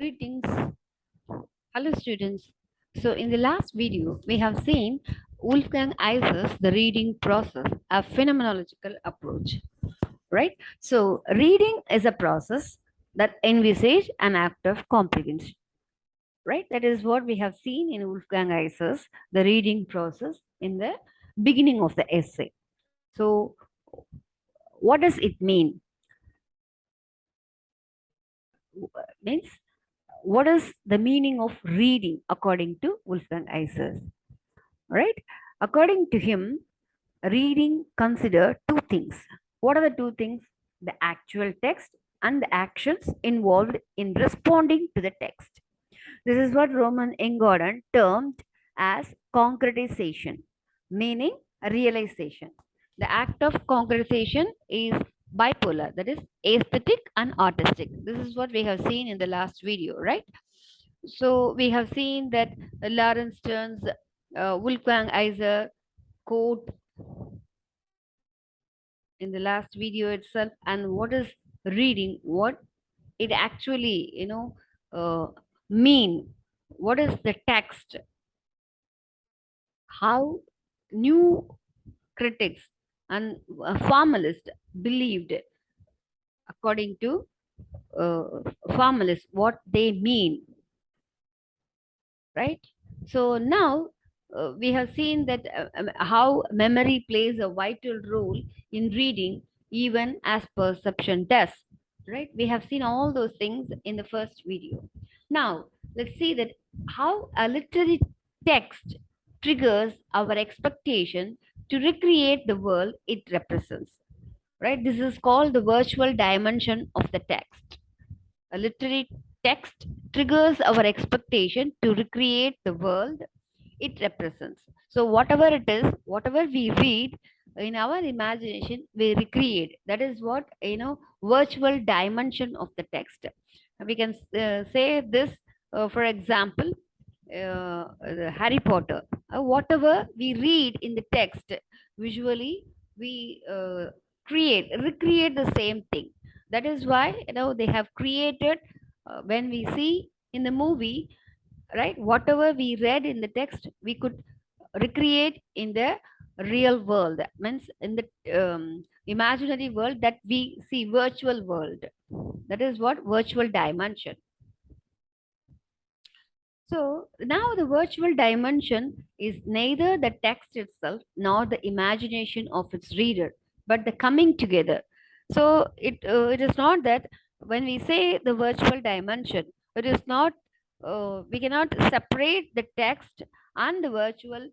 Greetings. Hello, students. So, in the last video, we have seen Wolfgang Iser's the reading process, a phenomenological approach, right? So, reading is a process that envisages an act of comprehension, right? That is what we have seen in Wolfgang Iser's the reading process in the beginning of the essay. So, what does it mean? Means what is the meaning of reading according to Wolfgang Iser, right? According to him, reading consider two things. What are the two things? The actual text and the actions involved in responding to the text. This is what Roman Ingodden termed as concretization, meaning realization. The act of concretization is bipolar, that is aesthetic and artistic. This is what we have seen in the last video, right? So we have seen that Lawrence Stern's Wolfgang Iser quote in the last video itself, and what is reading, what it actually mean, what is the text, how new critics and formalists believed, according to formalists, what they mean, right? So now we have seen that how memory plays a vital role in reading, even as perception does, right? We have seen all those things in the first video. Now let's see that how a literary text triggers our expectation to recreate the world it represents, right? This is called the virtual dimension of the text. A literary text triggers our expectation to recreate the world it represents. So, whatever it is, whatever we read in our imagination, we recreate. That is what, virtual dimension of the text. We can say this, for example, Harry Potter. Whatever we read in the text, visually, we recreate the same thing. That is why they have created, when we see in the movie, right, whatever we read in the text we could recreate in the real world. That means in the imaginary world that we see, virtual world. That is what virtual dimension. So now the virtual dimension is neither the text itself nor the imagination of its reader, but the coming together. So it is not that when we say the virtual dimension, it is not, we cannot separate the text and the virtual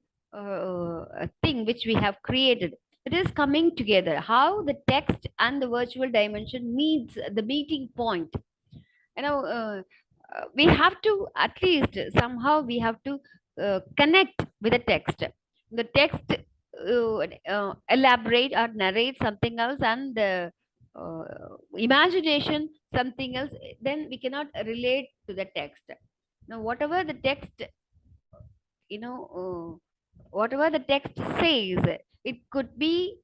thing which we have created. It is coming together. How the text and the virtual dimension meets the meeting point. We have to, at least somehow we have to connect with the text. The text elaborate or narrate something else, and the imagination something else, then we cannot relate to the text. Now whatever the text, you know whatever the text says, it could be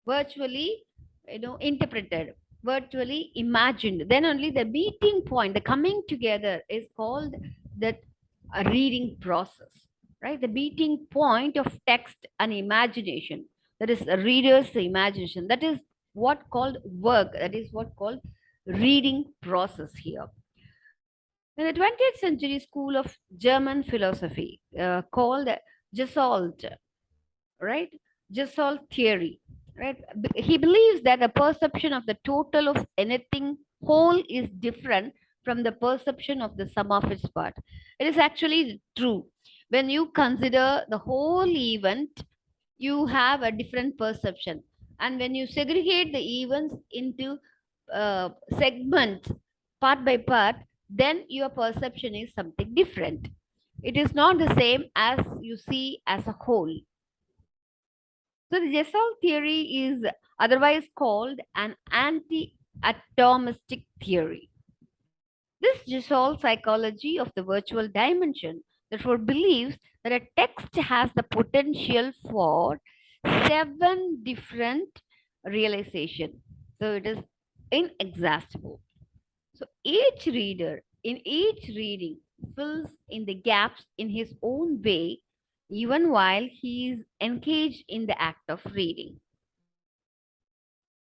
virtually, interpreted, virtually imagined. Then only the meeting point, the coming together, is called that a reading process, right? The meeting point of text and imagination, that is a reader's imagination, that is what called work, that is what called reading process here. In the 20th century school of German philosophy, called Gestalt, right? Gestalt theory, right? He believes that the perception of the total of anything whole is different from the perception of the sum of its part. It is actually true. When you consider the whole event, you have a different perception. And when you segregate the events into segments, part by part, then your perception is something different. It is not the same as you see as a whole. So the Gestalt theory is otherwise called an anti-atomistic theory. This Gestalt psychology of the virtual dimension therefore believes that a text has the potential for 7 different realization. So it is inexhaustible. So each reader in each reading fills in the gaps in his own way, even while he is engaged in the act of reading.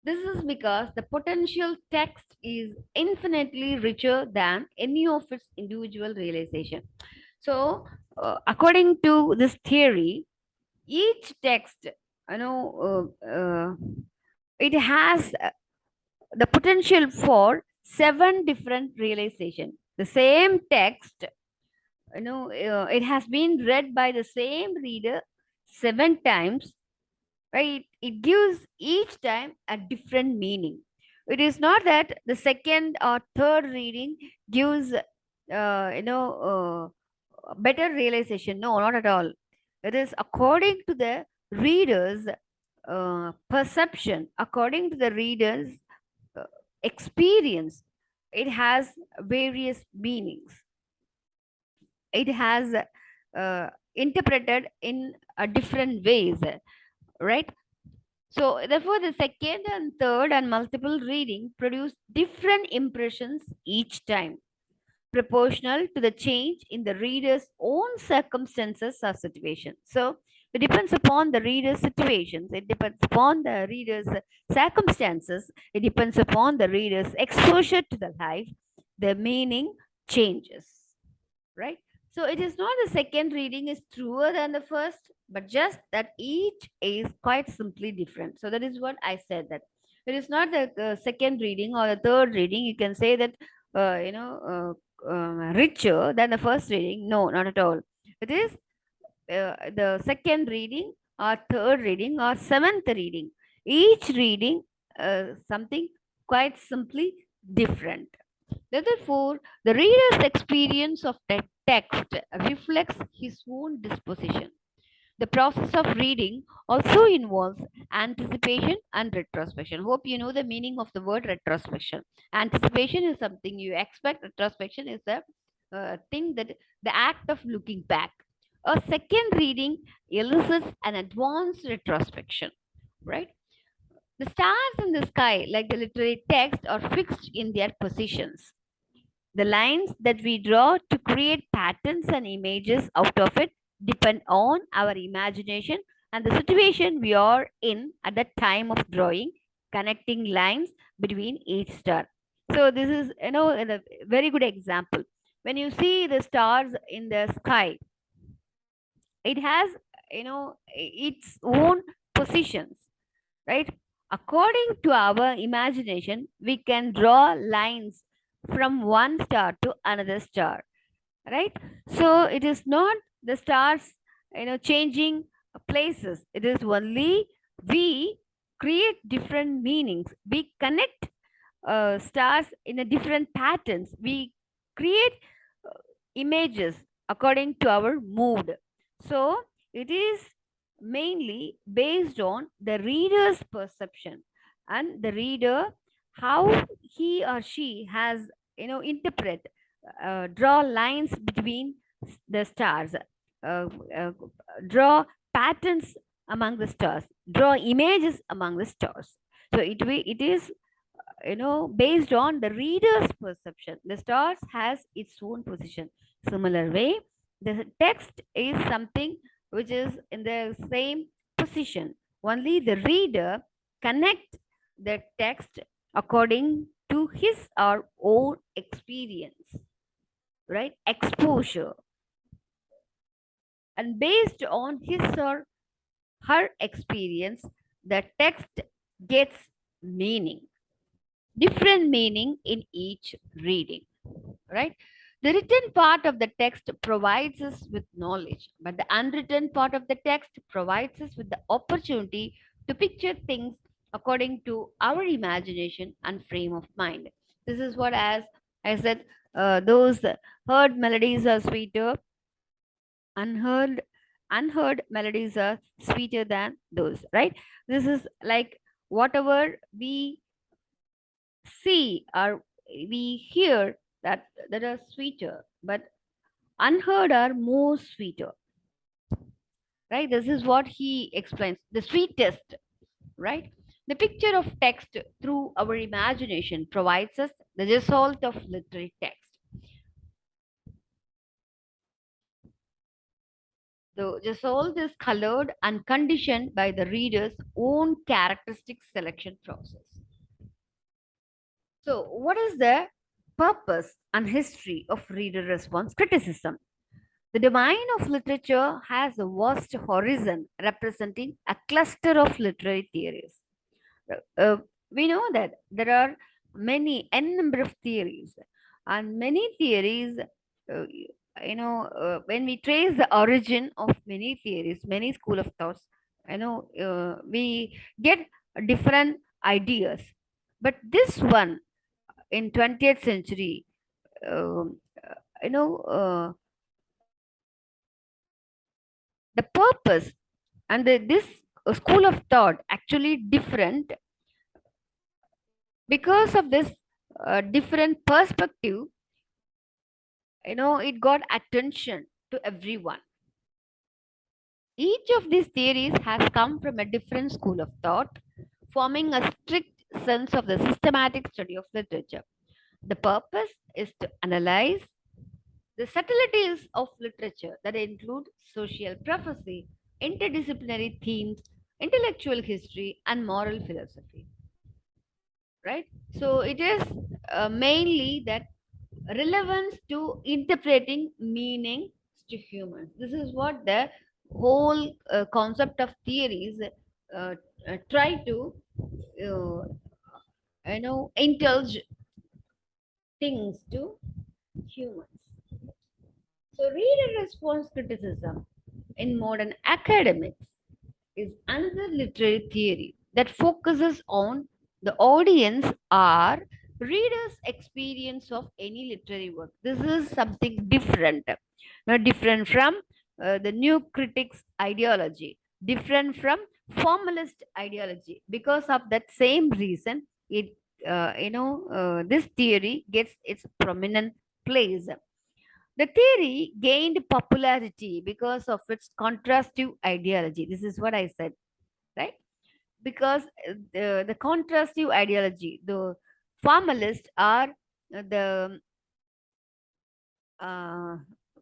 This is because the potential text is infinitely richer than any of its individual realization. So, according to this theory, each text, you know, it has the potential for seven different realization. The same text, it has been read by the same reader seven times, right? It gives each time a different meaning. It is not that the second or third reading gives better realization. No, not at all. It is according to the reader's perception, according to the reader's uh, experience. It has various meanings. It has interpreted in a different ways, right? So, therefore, the second and third and multiple reading produce different impressions each time, proportional to the change in the reader's own circumstances or situation. So, it depends upon the reader's situations, it depends upon the reader's circumstances, it depends upon the reader's exposure to the life, the meaning changes, right? So it is not the second reading is truer than the first, but just that each is quite simply different. So that is what I said, that it is not the second reading or the third reading. You can say that richer than the first reading. No, not at all. It is the second reading or third reading or seventh reading. Each reading something quite simply different. Therefore, the reader's experience of the text reflects his own disposition. The process of reading also involves anticipation and retrospection. Hope you know the meaning of the word retrospection. Anticipation is something you expect, retrospection is the thing that the act of looking back. A second reading elicits an advanced retrospection, right? The stars in the sky, like the literary text, are fixed in their positions. The lines that we draw to create patterns and images out of it depend on our imagination and the situation we are in at the time of drawing, connecting lines between each star. So this is, a very good example. When you see the stars in the sky, it has, its own positions, right? According to our imagination, we can draw lines from one star to another star, right? So it is not the stars, changing places. It is only we create different meanings. We connect stars in a different patterns. We create images according to our mood. So it is mainly based on the reader's perception and the reader how he or she has interpret, draw lines between the stars, uh, draw patterns among the stars, draw images among the stars. So it is based on the reader's perception. The stars has its own position. Similar way, the text is something which is in the same position. Only the reader connect the text according to his or own experience, right? Exposure, and based on his or her experience, the text gets meaning, different meaning in each reading, right? The written part of the text provides us with knowledge, but the unwritten part of the text provides us with the opportunity to picture things according to our imagination and frame of mind. This is what, as I said, those heard melodies are sweeter, unheard unheard melodies are sweeter than those, right? This is like whatever we see or we hear that are sweeter, but unheard are more sweeter, right? This is what he explains, the sweetest, right? The picture of text through our imagination provides us the result of literary text. The soul is colored and conditioned by the reader's own characteristic selection process. So, what is the purpose and history of reader response criticism? The domain of literature has a vast horizon representing a cluster of literary theories. Uh, we know that there are n number of theories, and many theories, when we trace the origin of many theories, many school of thoughts, we get different ideas. But this one in 20th century, um, you know, uh, the purpose and this school of thought actually different because of this different perspective. It got attention to everyone. Each of these theories has come from a different school of thought, forming a strict sense of the systematic study of literature. The purpose is to analyze the subtleties of literature that include social prophecy, interdisciplinary themes, intellectual history, and moral philosophy. Right? So it is mainly that relevance to interpreting meaning to humans. This is what the whole concept of theories try to uh, indulge things to humans. So reader response criticism in modern academics is another literary theory that focuses on the audience or reader's experience of any literary work. This is something different, not different from the new critics ideology, different from formalist ideology. Because of that same reason, this theory gets its prominent place. The theory gained popularity because of its contrastive ideology. This is what I said, right? Because the contrastive ideology, the formalists are the uh,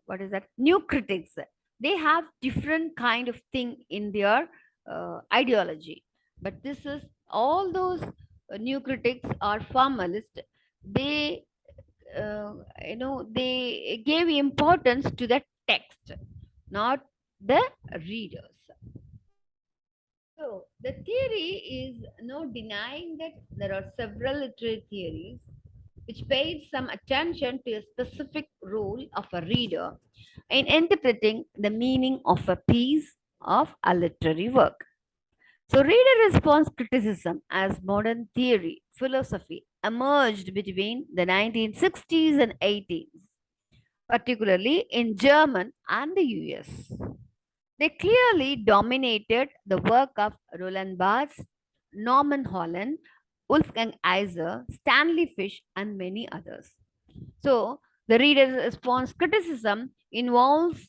what is that? New critics. They have different kind of thing in their ideology, but this is all those new critics are formalists. They they gave importance to the text, not the readers. So the theory is no denying that there are several literary theories which paid some attention to a specific role of a reader in interpreting the meaning of a piece of a literary work. So reader response criticism as modern theory philosophy emerged between the 1960s and 80s, particularly in German and the US. They clearly dominated the work of Roland Barthes, Norman Holland, Wolfgang Iser, Stanley Fish, and many others. So, the reader's response criticism revolves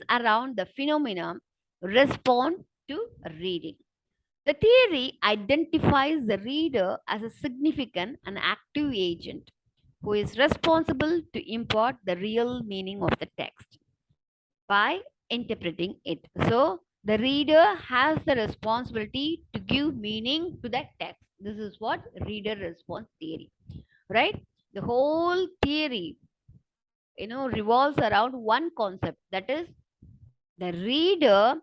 around the phenomena respond to reading. The theory identifies the reader as a significant and active agent who is responsible to impart the real meaning of the text by interpreting it. So, the reader has the responsibility to give meaning to that text. This is what reader response theory, right? The whole theory, revolves around one concept, that is the reader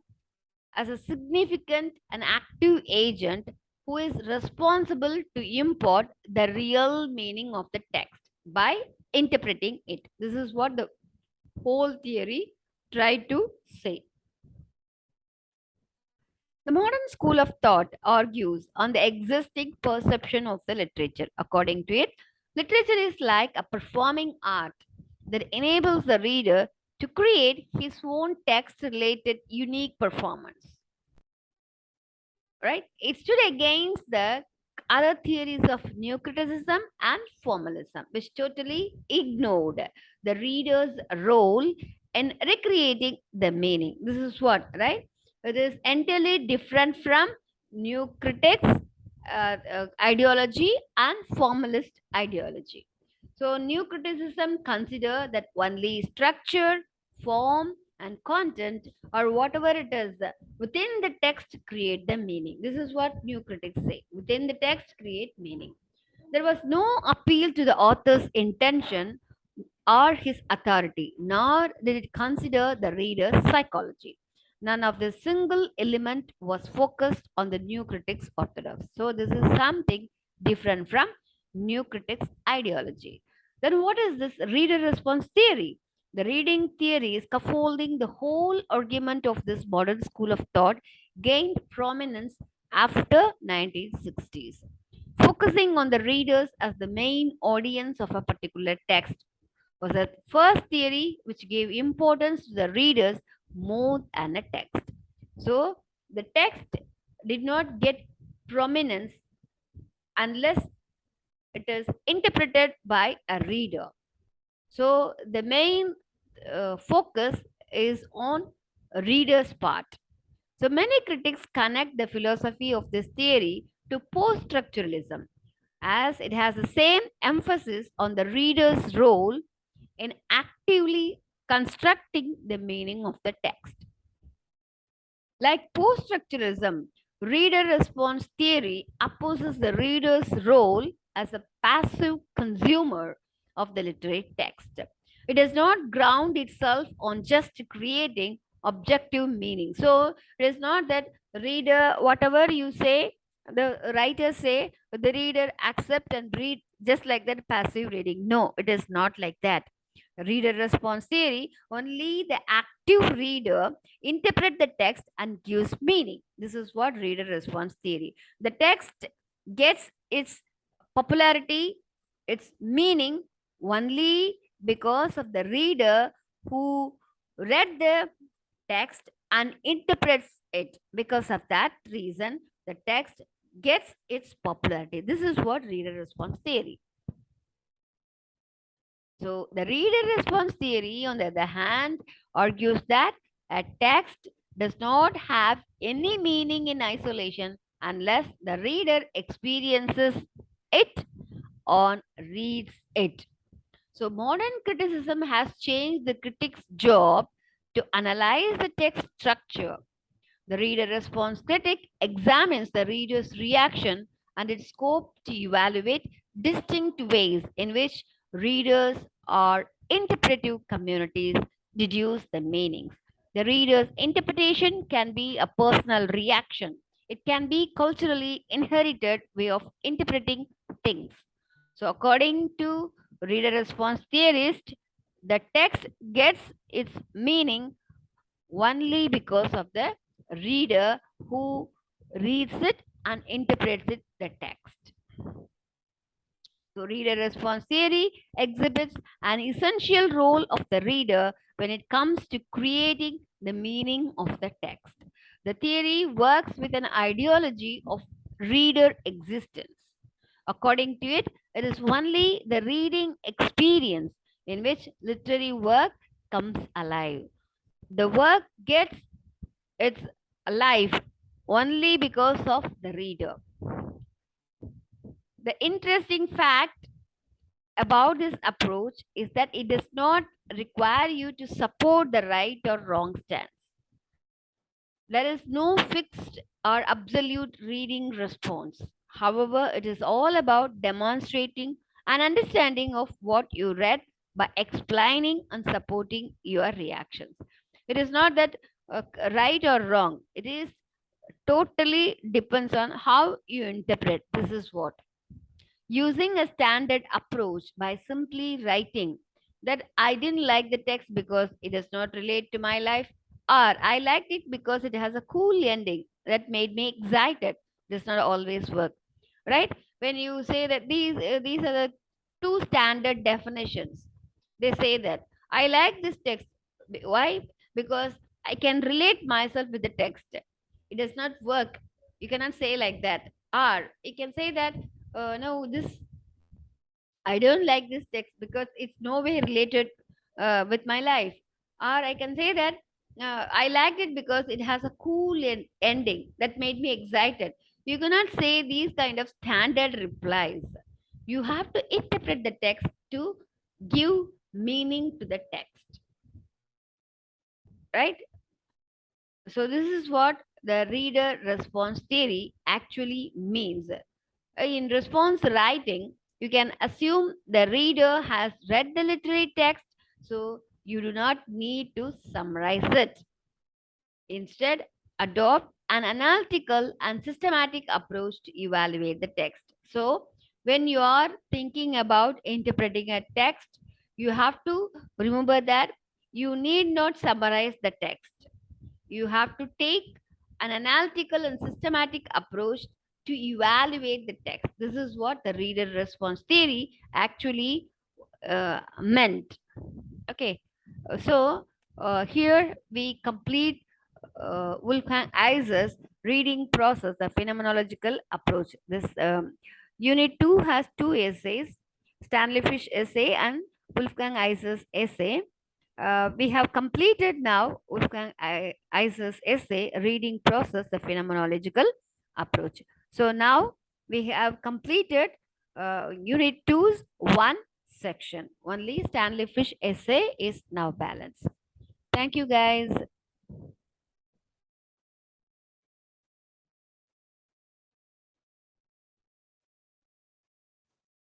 as a significant and active agent who is responsible to import the real meaning of the text by interpreting it. This is what the whole theory tried to say. The modern school of thought argues on the existing perception of the literature. According to it, literature is like a performing art that enables the reader to create his own text related unique performance. Right? It stood against the other theories of new criticism and formalism, which totally ignored the reader's role in recreating the meaning. This is what, right? It is entirely different from new critics ideology and formalist ideology. So, new criticism consider that only structure, form, and content, or whatever it is, within the text create the meaning. This is what new critics say. Within the text create meaning. There was no appeal to the author's intention or his authority, nor did it consider the reader's psychology. None of the single element was focused on the new critics' orthodox. So, this is something different from new critics' ideology. Then, what is this reader response theory? The reading theory, scaffolding the whole argument of this modern school of thought, gained prominence after 1960s, focusing on the readers as the main audience of a particular text was the first theory which gave importance to the readers more than a text. So the text did not get prominence unless it is interpreted by a reader. So the main focus is on reader's part. So many critics connect the philosophy of this theory to post structuralism, as it has the same emphasis on the reader's role in actively constructing the meaning of the text. Like post structuralism, reader response theory opposes the reader's role as a passive consumer of the literary text. It does not ground itself on just creating objective meaning. So it is not that reader, whatever you say, the writers say, the reader accept and read just like that passive reading. No, it is not like that. Reader response theory, only the active reader interpret the text and gives meaning. This is what reader response theory. The text gets its popularity, its meaning only because of the reader who read the text and interprets it. Because of that reason, the text gets its popularity. This is what reader response theory. So, the reader response theory, on the other hand, argues that a text does not have any meaning in isolation unless the reader experiences it or reads it. So, modern criticism has changed the critic's job to analyze the text structure. The reader response critic examines the reader's reaction and its scope to evaluate distinct ways in which readers or interpretive communities deduce the meanings. The reader's interpretation can be a personal reaction. It can be culturally inherited way of interpreting things. So according to reader response theorist, the text gets its meaning only because of the reader who reads it and interprets it the text. So reader response theory exhibits an essential role of the reader when it comes to creating the meaning of the text. The theory works with an ideology of reader existence. According to it, it is only the reading experience in which literary work comes alive. The work gets its life only because of the reader. The interesting fact about this approach is that it does not require you to support the right or wrong stance. There is no fixed or absolute reading response. However, it is all about demonstrating an understanding of what you read by explaining and supporting your reactions. It is not that right or wrong. It is totally depends on how you interpret. This is what. Using a standard approach by simply writing that I didn't like the text because it does not relate to my life, or I liked it because it has a cool ending that made me excited, does not always work, right? When you say that these are the two standard definitions, they say that I like this text. Why? Because I can relate myself with the text. It does not work. You cannot say like that. Or you can say that no, this I don't like this text because it's no way related with my life. Or I can say that I liked it because it has a cool ending that made me excited. You cannot say these kind of standard replies. You have to interpret the text to give meaning to the text. right? So this is what the reader response theory actually means. In response writing, you can assume the reader has read the literary text, so you do not need to summarize it. Instead, adopt an analytical and systematic approach to evaluate the text. So, when you are thinking about interpreting a text, you have to remember that you need not summarize the text. You have to take an analytical and systematic approach to evaluate the text. This is what the reader response theory actually meant. Okay, so here we complete Wolfgang Iser's reading process, the phenomenological approach. This unit 2 has two essays, Stanley Fish essay and Wolfgang Iser's essay. We have completed now Wolfgang Iser's essay, reading process, the phenomenological approach. So now we have completed unit 2's one section. Only Stanley Fish essay is now balanced. Thank you, guys.